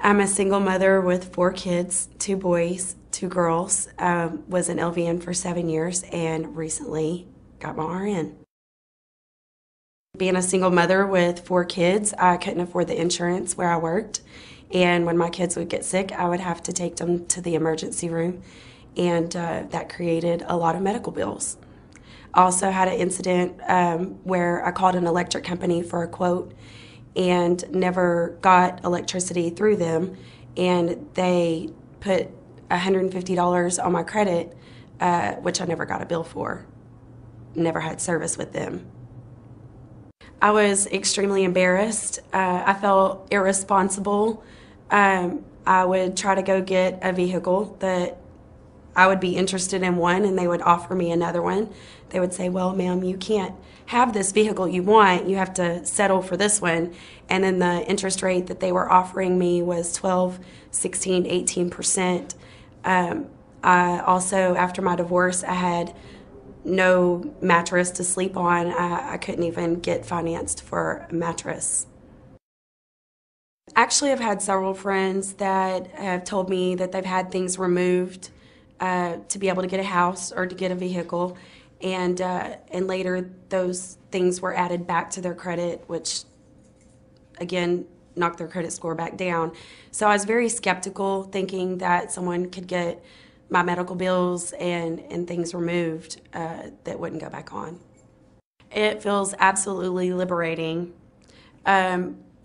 I'm a single mother with 4 kids, 2 boys, 2 girls. Was an LVN for 7 years and recently got my RN. Being a single mother with 4 kids, I couldn't afford the insurance where I worked. And when my kids would get sick, I would have to take them to the emergency room. And that created a lot of medical bills. I also had an incident where I called an electric company for a quote and never got electricity through them, and they put $150 on my credit, which I never got a bill for. Never had service with them. I was extremely embarrassed. I felt irresponsible. I would try to go get a vehicle that I would be interested in one, and they would offer me another one. They would say, well, ma'am, you can't have this vehicle you want. You have to settle for this one. And then the interest rate that they were offering me was 12, 16, 18%. I also, after my divorce, I had no mattress to sleep on. I couldn't even get financed for a mattress. Actually, I've had several friends that have told me that they've had things removed to be able to get a house or to get a vehicle, and later those things were added back to their credit, which again knocked their credit score back down. So I was very skeptical, thinking that someone could get my medical bills and things removed that wouldn't go back on. It feels absolutely liberating.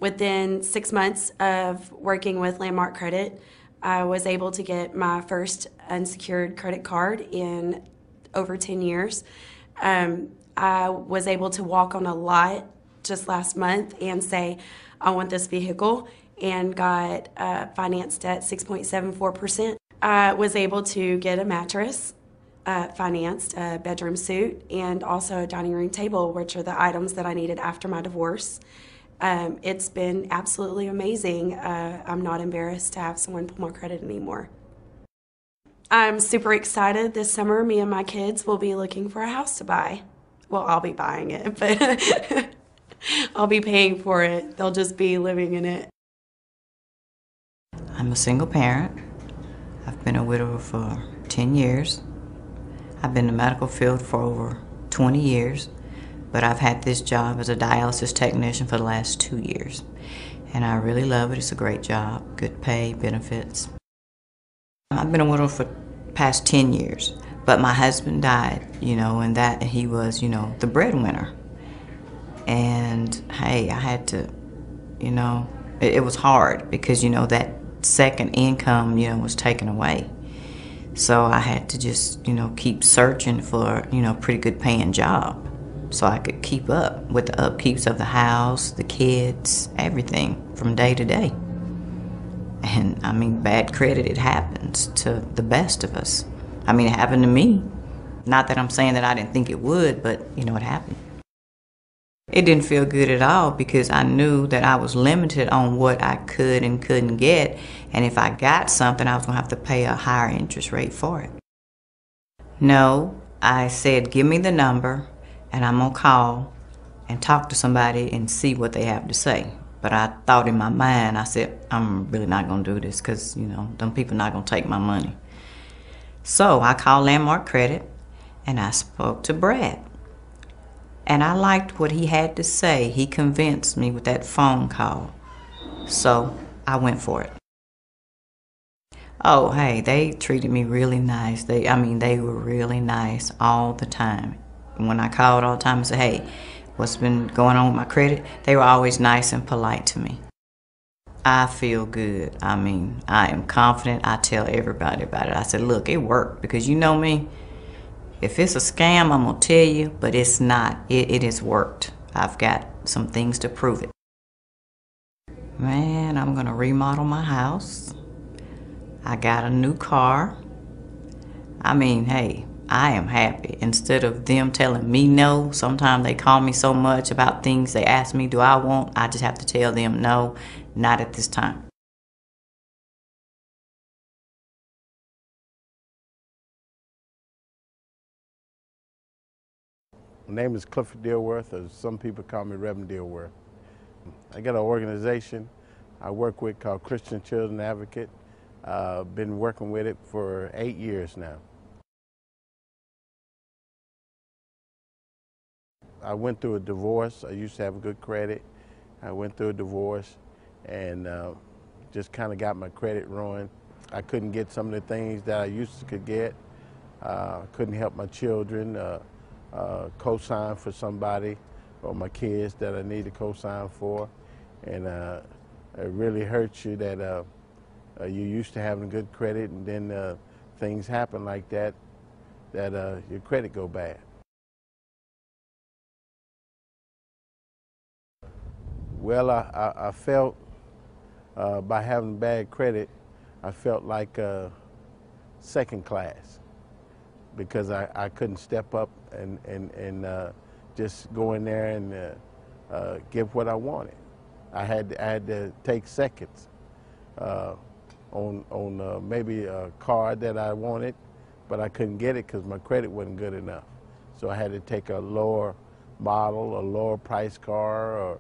Within 6 months of working with Landmark Credit, I was able to get my first unsecured credit card in over 10 years. I was able to walk on a lot just last month and say, I want this vehicle, and got financed at 6.74%. I was able to get a mattress financed, a bedroom suite, and also a dining room table, which are the items that I needed after my divorce. It's been absolutely amazing. I'm not embarrassed to have someone pull my credit anymore. I'm super excited. This summer, me and my kids will be looking for a house to buy. Well, I'll be buying it, but I'll be paying for it. They'll just be living in it. I'm a single parent. I've been a widower for 10 years. I've been in the medical field for over 20 years. But I've had this job as a dialysis technician for the last 2 years. And I really love it. It's a great job, good pay, benefits. I've been a widow for the past 10 years. But my husband died, and that he was, the breadwinner. And hey, I had to, it was hard because, that second income, was taken away. So I had to just, keep searching for, a pretty good paying job, so I could keep up with the upkeeps of the house, the kids, everything from day to day. And I mean, bad credit, it happens to the best of us. I mean, it happened to me. Not that I'm saying that I didn't think it would, but it happened. It didn't feel good at all because I knew that I was limited on what I could and couldn't get. And if I got something, I was gonna have to pay a higher interest rate for it. No, I said, give me the number, and I'm gonna call and talk to somebody and see what they have to say. But I thought in my mind, I said, I'm really not gonna do this because, them people not gonna take my money. So I called Landmark Credit and I spoke to Brad. And I liked what he had to say. He convinced me with that phone call. So I went for it. Oh, hey, they treated me really nice. They were really nice all the time. When I called all the time and said, hey, what's been going on with my credit? They were always nice and polite to me. I feel good. I am confident. I tell everybody about it. I said, look, it worked because you know me. If it's a scam, I'm going to tell you, but it's not. It has worked. I've got some things to prove it. Man, I'm going to remodel my house. I got a new car. Hey, I am happy. Instead of them telling me no, sometimes they call me so much about things they ask me, do I want? I just have to tell them no, not at this time. My name is Clifford Dilworth, or some people call me Reverend Dilworth. I got an organization I work with called Christian Children Advocate. Been working with it for 8 years now. I went through a divorce. I used to have good credit. I went through a divorce and just kind of got my credit ruined. I couldn't get some of the things that I used to could get. Couldn't help my children, co-sign for somebody, or my kids that I need to co-sign for. And it really hurts you that you're used to having good credit, and then things happen like that, your credit go bad. Well, I felt by having bad credit, I felt like second class, because I couldn't step up and just go in there and give what I wanted. I had to take seconds on maybe a car that I wanted, but I couldn't get it because my credit wasn't good enough. So I had to take a lower model, a lower price car, or